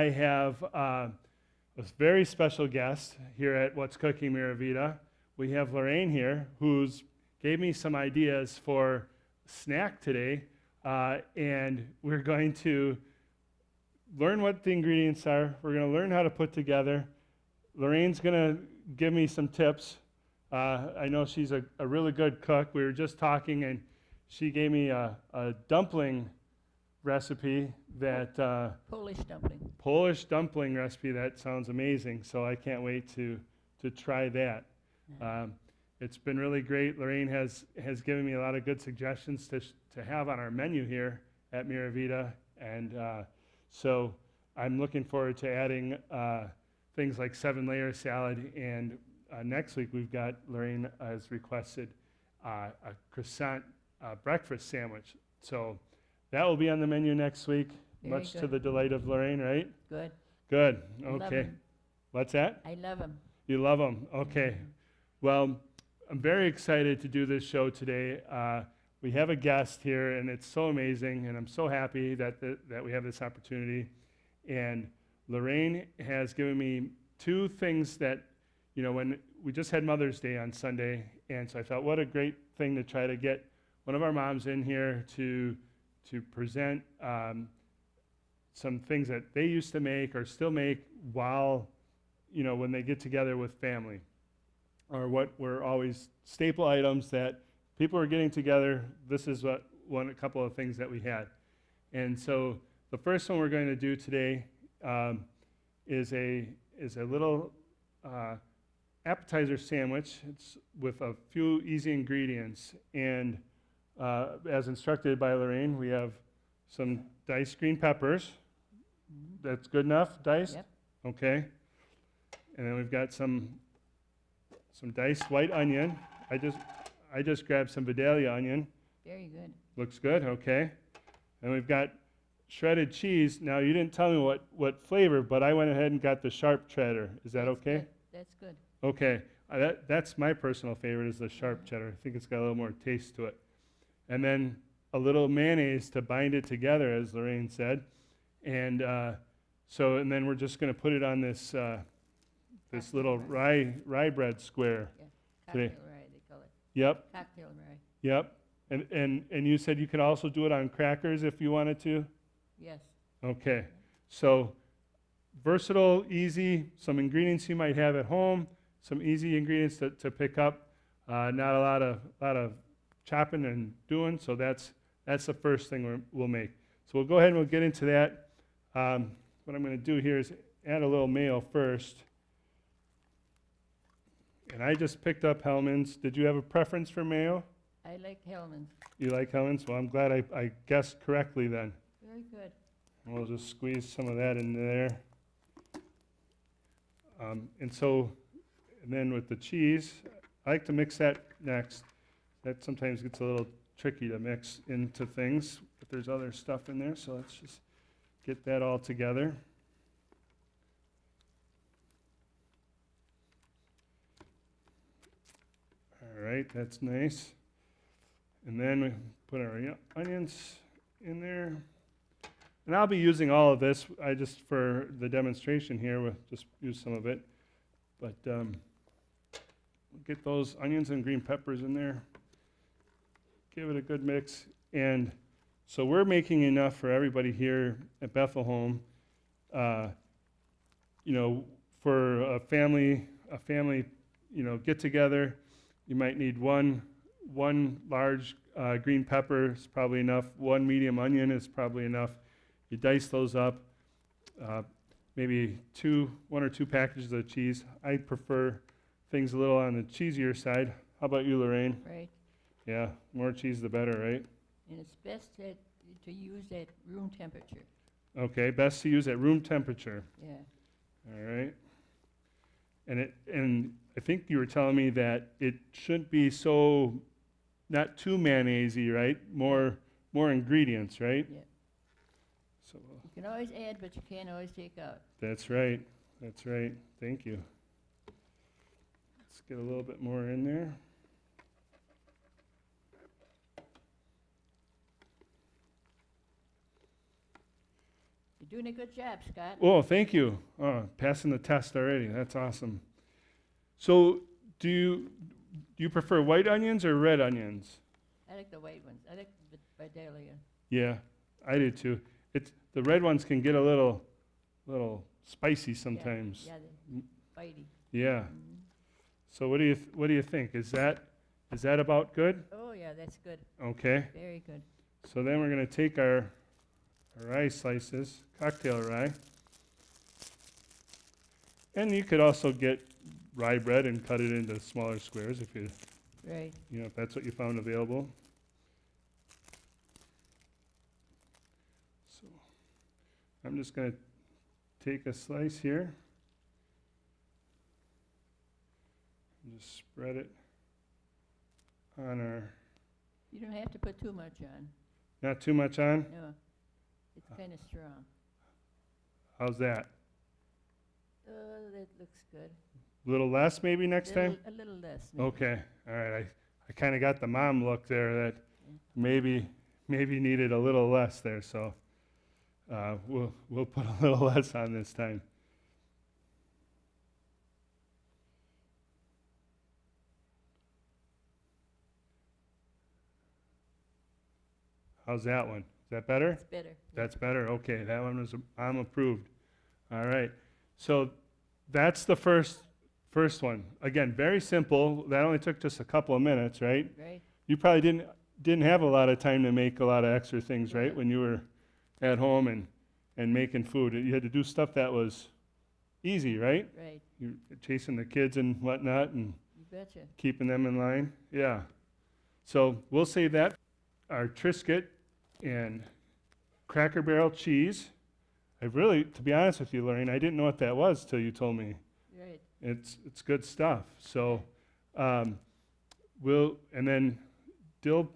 I have a very special guest here at What's Cooking Miravida. We have Loraine here, who's gave me some ideas for snack today, and we're going to learn what the ingredients are. We're going to learn how to put together. Lorraine's going to give me some tips. I know she's a really good cook. We were just talking, and she gave me a dumpling recipe that Polish dumpling recipe that sounds amazing. So I can't wait to try that. It's been really great. Loraine has given me a lot of good suggestions to have on our menu here at Miravida, and so I'm looking forward to adding things like 7-layer salad. And next week we've got, Loraine has requested a croissant breakfast sandwich. So that will be on the menu next week, much to the delight of Loraine, right? Good. Good. I love Okay. 'em. What's that? I love them. You love them. Okay. Well, I'm very excited to do this show today. We have a guest here, and it's so amazing, and I'm so happy that we have this opportunity. And Loraine has given me two things that, when we just had Mother's Day on Sunday, and so I thought, what a great thing to try to get one of our moms in here to present some things that they used to make or still make while, when they get together with family, or what were always staple items that people are getting together. This is a couple of things that we had. And so the first one we're going to do today is a little appetizer sandwich. It's with a few easy ingredients. And as instructed by Loraine, we have some diced green peppers. That's good enough, diced? Yep. Okay. And then we've got some diced white onion. I just grabbed some Vidalia onion. Very good. Looks good, okay. And we've got shredded cheese. Now, you didn't tell me what flavor, but I went ahead and got the sharp cheddar. Is that okay? Good. That's good. Okay. That's my personal favorite, is the sharp cheddar. I think it's got a little more taste to it. And then a little mayonnaise to bind it together, as Loraine said. And and then we're just going to put it on this little rye bread square. Yeah. Cocktail today. rye, they call it. Yep. Cocktail rye. Yep. And you said you could also do it on crackers if you wanted to? Yes. Okay. So versatile, easy, some ingredients you might have at home, some easy ingredients to pick up. Not a lot of chopping and doing, so that's the first thing we'll make. So we'll go ahead and we'll get into that. What I'm going to do here is add a little mayo first. And I just picked up Hellmann's. Did you have a preference for mayo? I like Hellmann's. You like Hellmann's? Well, I'm glad I guessed correctly then. Very good. We'll just squeeze some of that in there. And then with the cheese, I like to mix that next. That sometimes gets a little tricky to mix into things, but there's other stuff in there, so let's just get that all together. All right, that's nice. And then we put our onions in there. And I'll be using all of this. I just, for the demonstration here, we'll just use some of it. But we'll get those onions and green peppers in there. Give it a good mix. And so we're making enough for everybody here at Bethel Home. For a family, get together. You might need one large green pepper is probably enough. One medium onion is probably enough. You dice those up. Maybe one or two packages of cheese. I prefer things a little on the cheesier side. How about you, Loraine? Right. Yeah, more cheese the better, right? And it's best to use at room temperature. Okay, best to use at room temperature. Yeah. All right. And I think you were telling me that it shouldn't be not too mayonnaise-y, right? More ingredients, right? Yeah. So You can always add, but you can't always take out. that's right. That's right. Thank you. Let's get a little bit more in there. You're doing a good job, Scott. Oh, thank you. Passing the test already. That's awesome. So, do you prefer white onions or red onions? I like the white ones. I like the Vidalia. Yeah, I do too. It's the red ones can get a little spicy sometimes. Yeah, they're bitey. Yeah. Mhm. So what do you think? Is that about good? Oh, yeah, that's good. Okay. Very good. So then we're going to take our rye slices, cocktail rye. And you could also get rye bread and cut it into smaller squares if Right. if that's what you found available. So I'm just going to take a slice here and just spread it on our, You don't have to put too much on. not too much on. No. It's kind of strong. How's that? Oh, that looks good. A little less maybe next time? A little less. Maybe. Okay, all right. I kind of got the mom look there that maybe needed a little less there, so we'll put a little less on this time. How's that one? Is that better? It's better. That's better. Okay, that one was I'm approved. All right. So that's the first one. Again, very simple. That only took just a couple of minutes, right? Right. You probably didn't have a lot of time to make a lot of extra things, right? When you were at home and making food. You had to do stuff that was easy, right? Right. You're chasing the kids and whatnot and You betcha. keeping them in line. Yeah. So we'll save that. Our Triscuit and Cracker Barrel cheese. To be honest with you, Loraine, I didn't know what that was till you told me. Right. It's good stuff. So and then dill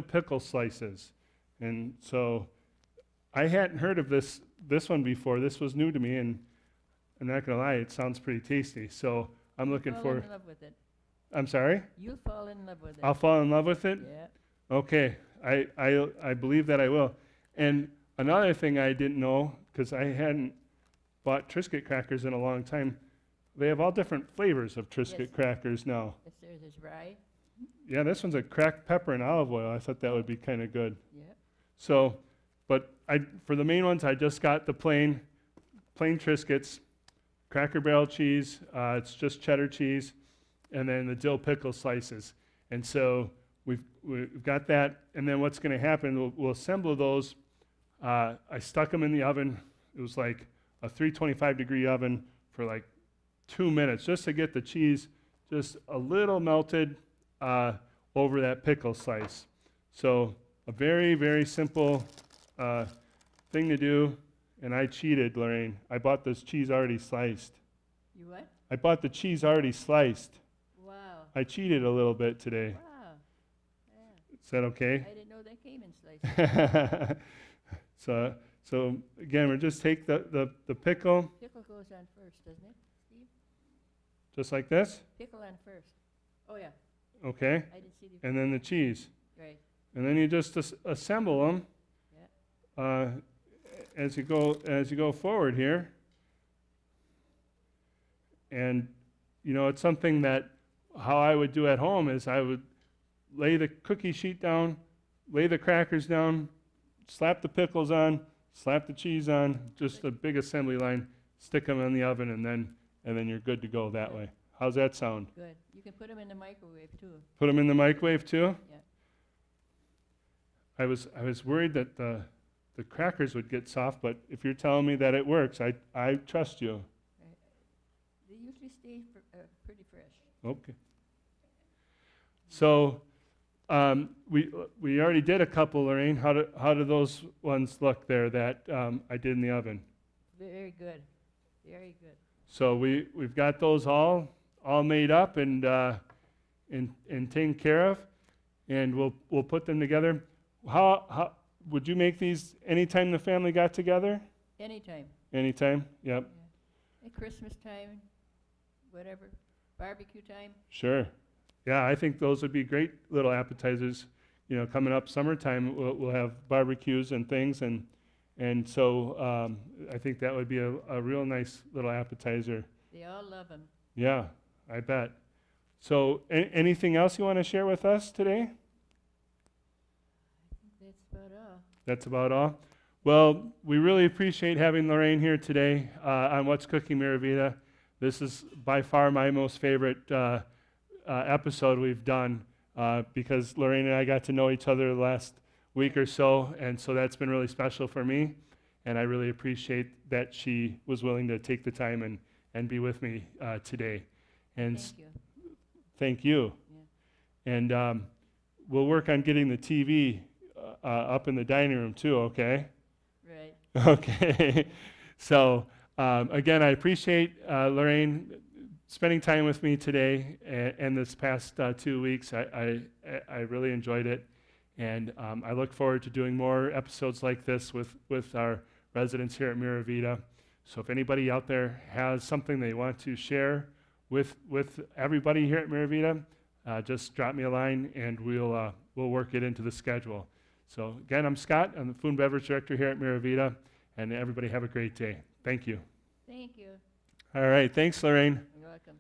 pickle slices. And so I hadn't heard of this one before. This was new to me, and I'm not gonna lie, it sounds pretty tasty. So I'm looking Fall for. in love with it. I'm sorry. You'll fall in love with it. I'll fall in love with it. Yeah. Okay, I believe that I will. And another thing I didn't know, because I hadn't bought Triscuit crackers in a long time, they have all different flavors of Triscuit Yes. crackers now. Yes, there's rye. Yeah, this one's a cracked pepper and olive oil. I thought that would be kind of good. Yeah. So, but for the main ones, I just got the plain Triscuits, Cracker Barrel cheese. It's just cheddar cheese, and then the dill pickle slices. And so we've got that. And then what's going to happen? We'll assemble those. I stuck them in the oven. It was like a 325-degree oven for like 2 minutes, just to get the cheese just a little melted over that pickle slice. So a very, very simple thing to do. And I cheated, Loraine. I bought this cheese already sliced. You what? I bought the cheese already sliced. Wow. I cheated a little bit today. Wow. Yeah. Is that okay? I didn't know they came in slices. So again, we'll just take the pickle, Pickle goes on first, doesn't it, Steve? just like this, Pickle on first. Oh, yeah. okay? I didn't see the. And then the cheese. Right. And then you just assemble them Yeah. as you go forward here. And it's something that how I would do at home is I would lay the cookie sheet down, lay the crackers down, slap the pickles on, slap the cheese on, just a big assembly line, stick them in the oven, and then you're good to go that way. How's that sound? Good. You can put them in the microwave, too. Put them in the microwave too? Yeah. I was worried that the crackers would get soft, but if you're telling me that it works, I trust you. They usually stay pretty fresh. Okay. So we already did a couple, Loraine. How do those ones look there that I did in the oven? Very good. Very good. So we've got those all made up and taken care of, and we'll put them together. How would you make these anytime the family got together? Anytime. Anytime. Yep. Yeah. At Christmas time, whatever. Barbecue time. Sure. Yeah, I think those would be great little appetizers. Coming up summertime, we'll have barbecues and things, and And so I think that would be a real nice little appetizer. They all love them. Yeah, I bet. So anything else you want to share with us today? That's about all. That's about all. Well, we really appreciate having Loraine here today on What's Cooking Miravida. This is by far my most favorite episode we've done because Loraine and I got to know each other the last week or so, and so that's been really special for me, and I really appreciate that she was willing to take the time and be with me today. And Thank you. thank you. Yeah. And we'll work on getting the TV up in the dining room too, okay? Right. Okay. So again, I appreciate Loraine spending time with me today and this past 2 weeks. I really enjoyed it, and I look forward to doing more episodes like this with our residents here at Miravida. So if anybody out there has something they want to share with everybody here at Miravida, just drop me a line and we'll work it into the schedule. So again, I'm Scott. I'm the Food and Beverage Director here at Miravida, and everybody have a great day. Thank you. Thank you. All right. Thanks, Loraine. You're welcome.